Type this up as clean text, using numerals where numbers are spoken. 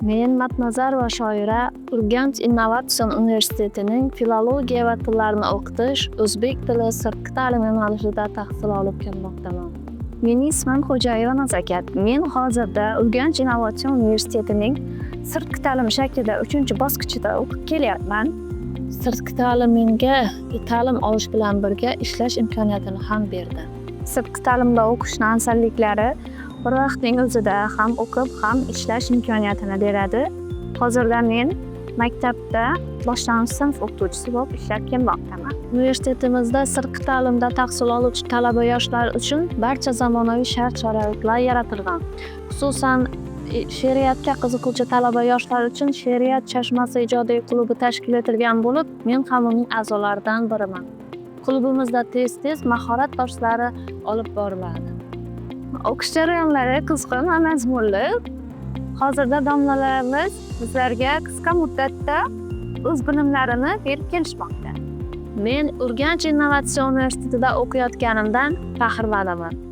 Men Matnazar va shoira Urganch innovatsion universitetining filologiya va tillarni o'qitish, o'zbek tili sirtqi ta'lim yo'nalishida tahsil olib kelmoqdaman. Mening ismim Xo'jayeva Nazakat. Men hozirda Urganch innovatsion universitetining sirtqi ta'lim shaklida 3-bosqichida o'qib kelyapman. Sirtqi ta'lim menga ta'lim olish bilan birga ishlash imkoniyatini ham berdi. Sirtqi ta'limda o'qishning afzalliklari bir vaqtning o'zida ham o'qib, ham ishlash imkoniyatini beradi. Hozirda men maktabda boshlang'ich sinf o'qituvchisi bo'lib ishlab kelmoqdaman. Universitetimizda sirtqi ta'limda tahsil oluvchi talaba yoshlar uchun barcha zamonaviy shart-sharoitlar yaratilgan. Xususan, she'riyatga qiziquvchi talaba yoshlar uchun She'riyat chashmasi ijodiy klubi tashkil etilgan bo'lib, men ham uning a'zolaridan biriman. Klubimizda tez-tez mahorat darslari olib boriladi. O'qish jarayonlari qizg'in va mazmunli. Hozirda domlalarimiz bizlarga qisqa muddatda o'z bilimlarini berib kelishmoqda. Men Urganch innovatsion universitetida o'qiyotganimdan faxrlanaman.